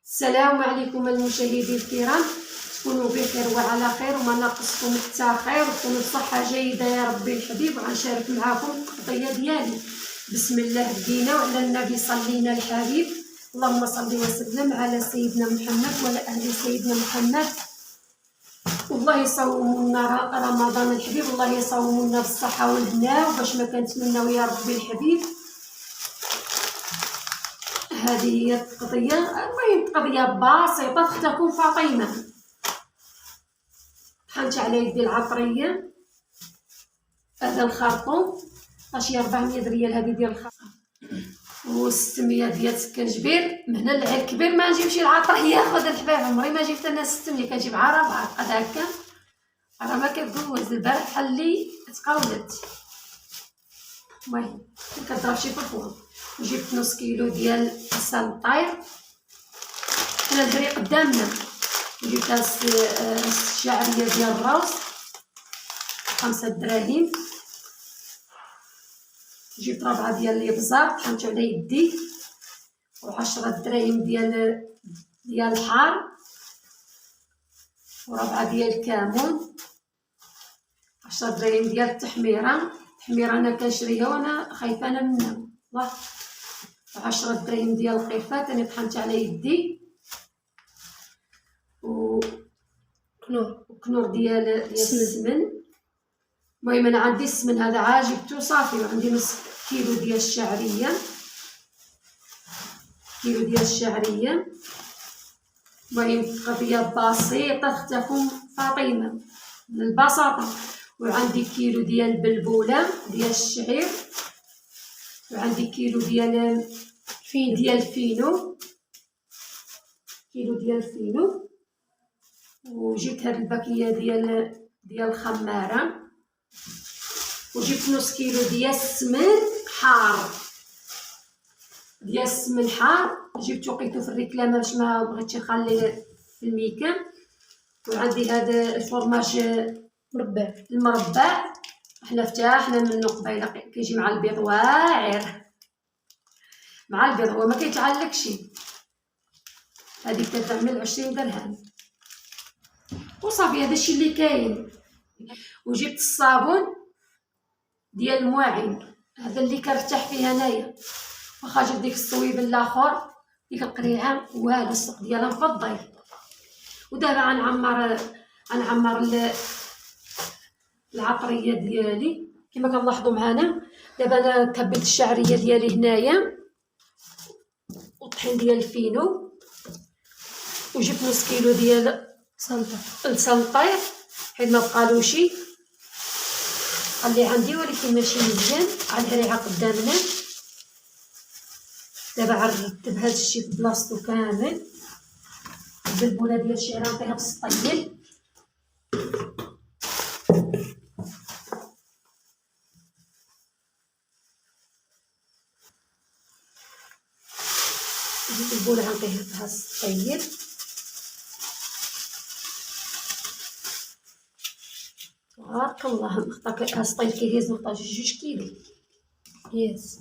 السلام عليكم المشاهدين الكرام، تكونوا بخير وعلى خير وما ناقصكم حتى خير، وتكونوا بصحه جيده يا ربي الحبيب. وغنشارك معكم القضيه ديالي. بسم الله بدينا وعلى النبي صلينا الحبيب. اللهم صل وسلم على سيدنا محمد وعلى اهل سيدنا محمد. والله يصومنا رمضان الحبيب، والله يصومنا بالصحه والهنا وباش ما كنتمناو يا ربي الحبيب. هذه هي القضيه. المهم قضيه بسيطه. اختكم فاطمه طحنت على يدي العطريه، هذا الخرطوم ماشي 400 ريال هذه ديال الخرطوم، و 600 ديال سكنجبير. من هنا للعيد الكبير ما نجيبش العطريه خذ الحباب، عمري ما جبت انا 600، كنجيب عربه قد هكا راه ما كدوز. البارح بحال اللي تقاولت. المهم كنضرب شي فرفور. وجبت نص كيلو ديال عسل الطير، انا البري قدامنا. وجبت الشعريه ديال الروز 5 دراهم. جبت 4 ديال الابزار طحنت على يدي، و10 دراهم ديال الحار، و4 ديال الكمون، 10 دراهم ديال التحميره انا كنشريها وانا خايفه انا منها والله. 10 دراهم ديال القرفات انا طحنت على يدي، و كنور ديال السمن. المهم انا عندي السمن هذا عا جبتو صافي. وعندي نص كيلو ديال الشعريه، المهم قضيه بسيطه اختكم فاطمه من البساطه. وعندي كيلو ديال البلبوله ديال الشعير، وعندي كيلو ديال الفينو، وجبت هاد الباكيه ديال الخماره. وجبت نص كيلو ديال السمن حار، جبت وقيتو في الركلامه باش ما بغيتش نخليه في الميكان. وعندي هذا الفرماج المربع، حنا فتحنا منه قبيله، كيجي مع البيض واعر، مع البيض هو ما كيتعلقش. هذه كتعمل 20 درهم وصافي. هذا الشيء اللي كاين. وجبت الصابون ديال المواعين، هذا اللي كنرتاح فيه انايا، واخا جبت ديك الصويب الاخر ديك القريعه والو السوق ديالها مفضل. ودابا غنعمر العطريه ديالي كما كنلاحظوا معنا. دابا انا كبيت الشعريه ديالي هنايا، والطحين ديال الفينو، وجبت نص كيلو ديال السلطير حيت ما بقالوش، خليه عندي ولكن ماشي مزيان. غنهريها قدامنا. دابا غنرتب هذا الشيء في بلاصتو كامل. البلبوله ديال الشعير نعطيها في السطيل. البلبوله غنعطيها فيها السطيل. تبارك الله. نخطا السطيل كيهز نقطه 2 كيلو ياس.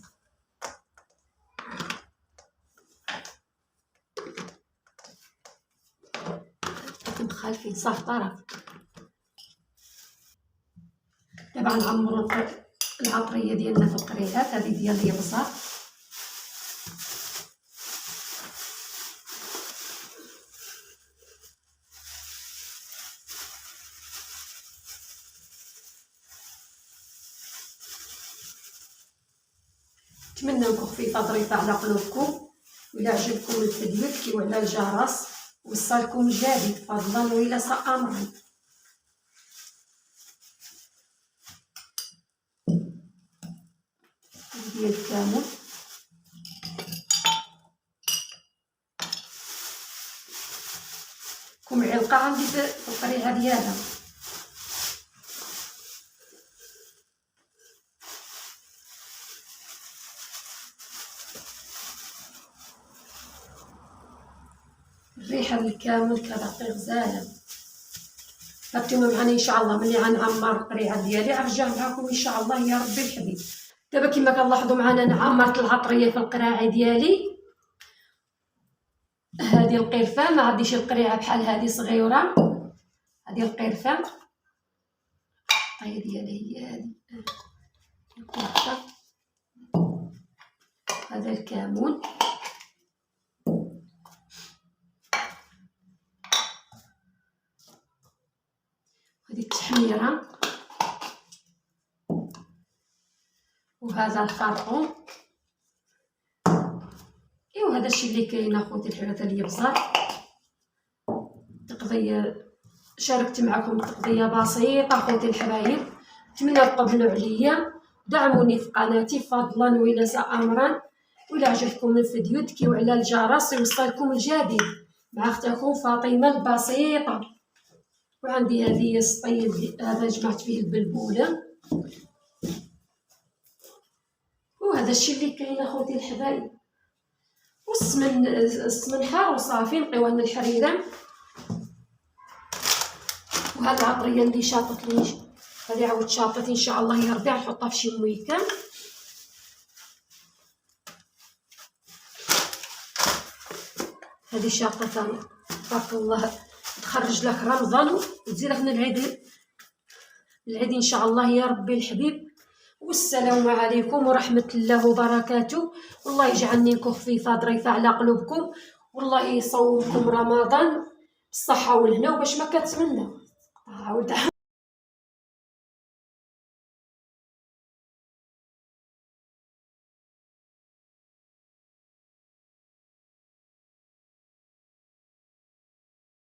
مخالفين صافي طرف. دابا غنعمرو العطريه ديالنا في القريعات. هذه ديال اليبزار، نتمنى نكون خفيفه ظريفه على قلوبكم. وإلا عجبكم الفيديو تكيو على الجرس وصلكم جديد فضلا وإلى امرا. ديال الكمون، كم علقه عندي في القريعه ديالها. الريحه الكامل كتعطي غزاله. بقيتو معنا ان شاء الله. ملي غنعمر القريعه ديالي غنرجع معكم ان شاء الله يا ربي الحبيب. دابا كما كنلاحظوا معنا انا عمرت العطريه في القراعي ديالي. هذه القرفه، ما عنديش القريعه بحال هذه صغيره، هذه القرفه طيب ديالها هي هذه القرفه. هذا الكمون، هذه التحميره، وهذا الخرطوم. ايوا هذا الشيء اللي كاين اخوتي الحبات ديال البزار. تقضيه شاركت معكم تقضيه بسيطه اخوتي الحبايب، نتمنى تقبلوا عليا، دعموني في قناتي فضلا وليس امرا، ولا عجبكم الفيديو دكيو على الجرس يوصلكم الجديد. مع اختكم فاطمه البسيطه. وعندي هذه السطيل هذا جمعت فيه البلبوله، وهذا الشيء اللي كاين اخوتي الحبايب. والسمن حار وصافي نقيوه من الحريره. وهذه العطريه اللي شاطت لي، هذه عاود شاطت ان شاء الله يا ربي، غنحطها في شي مويكان. هذه شاطه تبارك الله، تخرج لك رمضان وتزيد لك من العيد ان شاء الله يا ربي الحبيب. والسلام عليكم ورحمه الله وبركاته، والله يجعلني خفيفه ظريفه على قلوبكم، والله يصومكم رمضان بالصحه والهنا وباش ما كتمنى. عاود